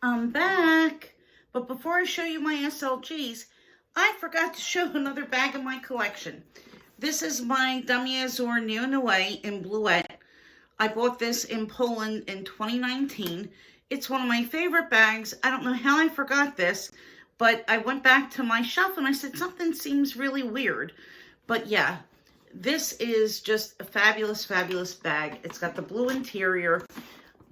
I'm back. But before I show you my SLGs, I forgot to show another bag of my collection. This is my Damier Azur Neo Noe in Bluette. I bought this in Poland in 2019. It's one of my favorite bags. I don't know how I forgot this, but I went back to my shelf and I said, something seems really weird. But yeah, this is just a fabulous, fabulous bag. It's got the blue interior.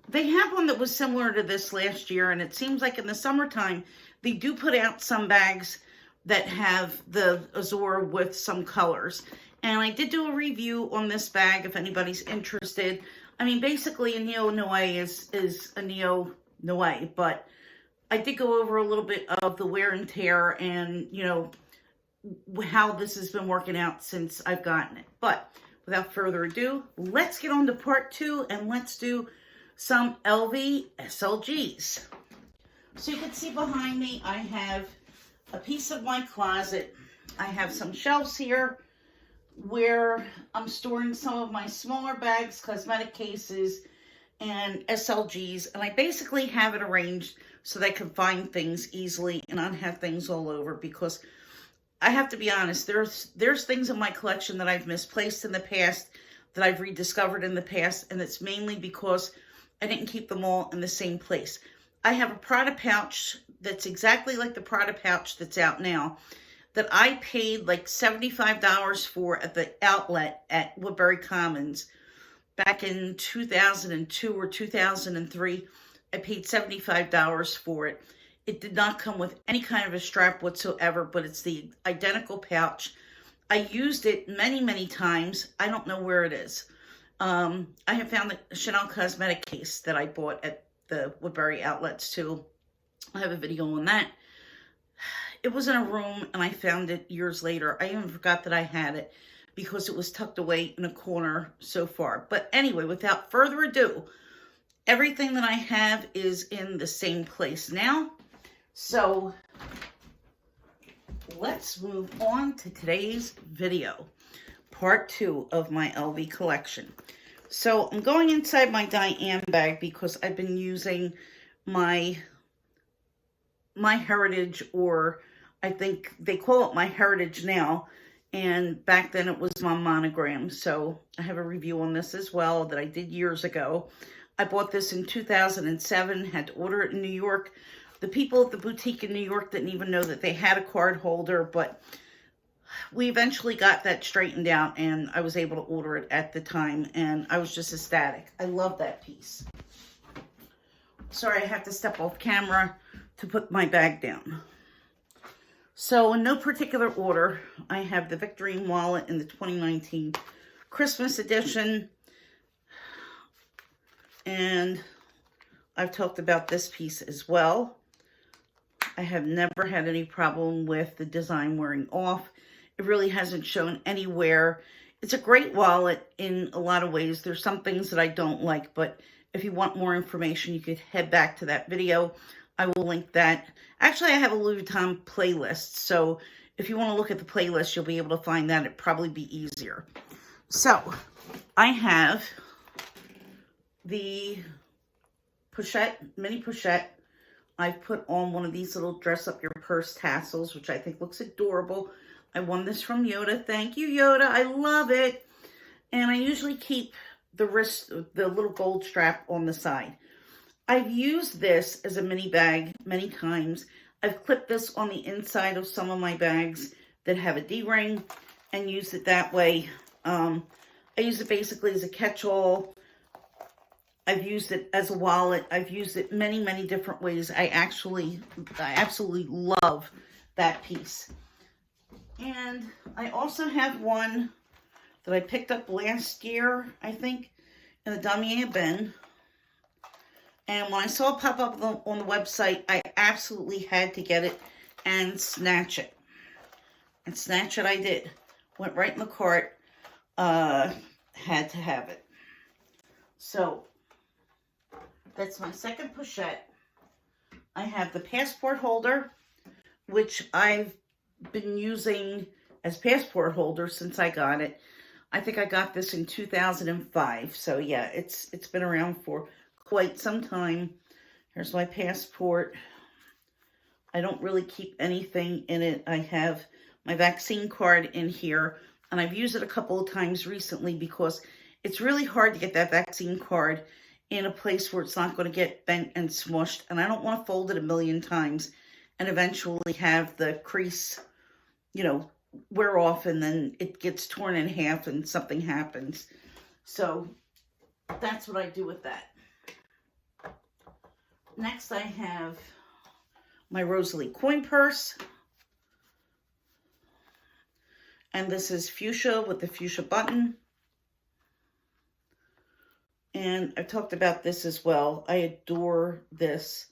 They had one that was similar to this last year, and it seems like in the summertime, they do put out some bags that have the Azur with some colors. And I did do a review on this bag if anybody's interested. I mean, basically a Neo Noe is a Neo Noe, but I did go over a little bit of the wear and tear and, you know, how this has been working out since I've gotten it. But without further ado, let's get on to part 2 and let's do some LV SLGs. So you can see behind me, I have a piece of my closet. I have some shelves here where I'm storing some of my smaller bags, cosmetic cases, and SLGs. And I basically have it arranged so that I can find things easily and not have things all over, because I have to be honest, there's things in my collection that I've misplaced in the past, that I've rediscovered in the past, and it's mainly because I didn't keep them all in the same place. I have a Prada pouch that's exactly like the Prada pouch that's out now, that I paid like $75 for at the outlet at Woodbury Commons back in 2002 or 2003. I paid $75 for it. It did not come with any kind of a strap whatsoever, but it's the identical pouch. I used it many, many times. I don't know where it is. I have found the Chanel Cosmetic case that I bought at the Woodbury outlets too. I have a video on that. It was in a room and I found it years later. I even forgot that I had it because it was tucked away in a corner so far. But anyway, without further ado, everything that I have is in the same place now. So let's move on to today's video. Part 2 of my LV collection. So I'm going inside my Diane bag because I've been using my Heritage, or I think they call it my Heritage now, and back then it was my Monogram. So I have a review on this as well that I did years ago. I bought this in 2007, had to order it in New York. The people at the boutique in New York didn't even know that they had a card holder, but we eventually got that straightened out and I was able to order it at the time, and I was just ecstatic. I love that piece. Sorry, I have to step off camera to put my bag down. So in no particular order, I have the Victorine wallet in the 2019 Christmas edition. And I've talked about this piece as well. I have never had any problem with the design wearing off. It really hasn't shown anywhere. It's a great wallet in a lot of ways. There's some things that I don't like, but if you want more information, you could head back to that video. I will link that. Actually, I have a Louis Vuitton playlist, so if you want to look at the playlist, you'll be able to find that. It'd probably be easier. So, I have the Pochette Mini Pochette. I've put on one of these little dress up your purse tassels, which I think looks adorable. I won this from Yoda. Thank you, Yoda. I love it. And I usually keep the little gold strap on the side. I've used this as a mini bag many times. I've clipped this on the inside of some of my bags that have a D-ring and used it that way. I use it basically as a catch-all. I've used it as a wallet. I've used it many, many different ways. I absolutely love that piece. And I also have one that I picked up last year, I think, in the Damier bin. And when I saw it pop up on the website, I absolutely had to get it and snatch it. And snatch it I did. Went right in the cart. Had to have it. So, that's my second pochette. I have the passport holder, which I've been using as passport holder since I got it. I think I got this in 2005. So yeah, it's been around for quite some time. Here's my passport. I don't really keep anything in it. I have my vaccine card in here, and I've used it a couple of times recently because it's really hard to get that vaccine card in a place where it's not going to get bent and smushed, and I don't want to fold it a million times and eventually have the crease, you know, wear off and then it gets torn in half and something happens. So that's what I do with that. Next I have my Rosalie coin purse. And this is fuchsia with the fuchsia button. And I've talked about this as well. I adore this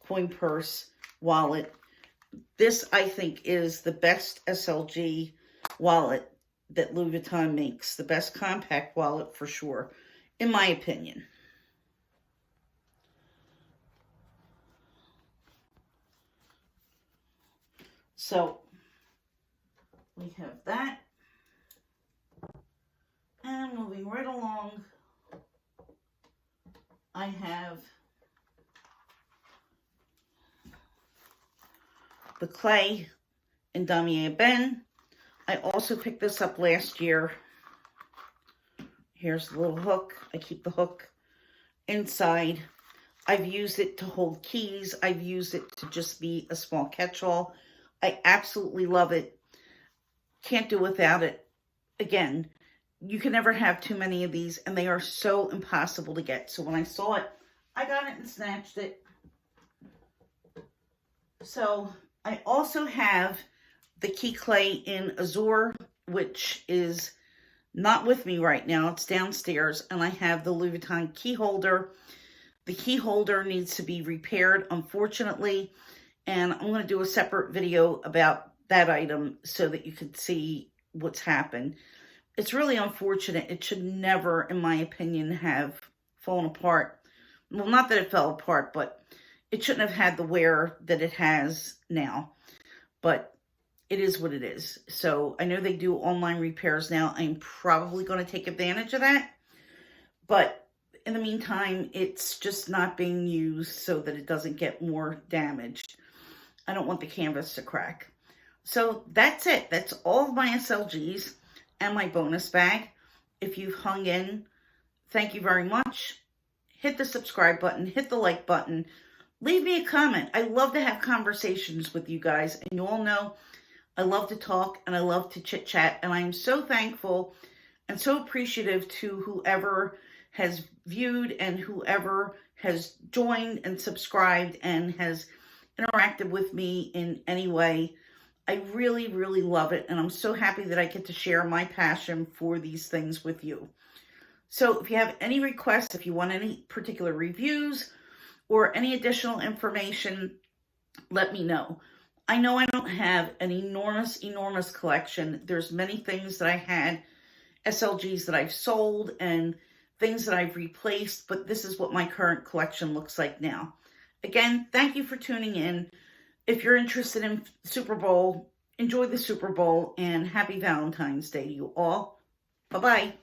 coin purse wallet. This, I think, is the best SLG wallet that Louis Vuitton makes. The best compact wallet for sure, in my opinion. So, we have that. And moving right along, I have the clay in Damier Ben. I also picked this up last year. Here's the little hook. I keep the hook inside. I've used it to hold keys. I've used it to just be a small catch-all. I absolutely love it. Can't do without it. Again, you can never have too many of these, and they are so impossible to get. So when I saw it, I got it and snatched it. So I also have the key clay in Azure, which is not with me right now. It's downstairs, and I have the Louis Vuitton key holder. The key holder needs to be repaired, unfortunately, and I'm going to do a separate video about that item so that you can see what's happened. It's really unfortunate. It should never, in my opinion, have fallen apart. Well, not that it fell apart, but it shouldn't have had the wear that it has now. But it is what it is. So I know they do online repairs now. I'm probably going to take advantage of that. But in the meantime, it's just not being used so that it doesn't get more damaged. I don't want the canvas to crack. So that's it. That's all of my SLGs and my bonus bag. If you've hung in, thank you very much. Hit the subscribe button. Hit the like button. Leave me a comment. I love to have conversations with you guys. And you all know I love to talk and I love to chit chat. And I am so thankful and so appreciative to whoever has viewed and whoever has joined and subscribed and has interacted with me in any way. I really, really love it. And I'm so happy that I get to share my passion for these things with you. So if you have any requests, if you want any particular reviews or any additional information, let me know. I know I don't have an enormous collection. There's many things that I had, SLGs that I've sold and things that I've replaced, but this is what my current collection looks like now. Again, thank you for tuning in. If you're interested in Super Bowl, enjoy the Super Bowl and happy Valentine's Day to you all. Bye-bye.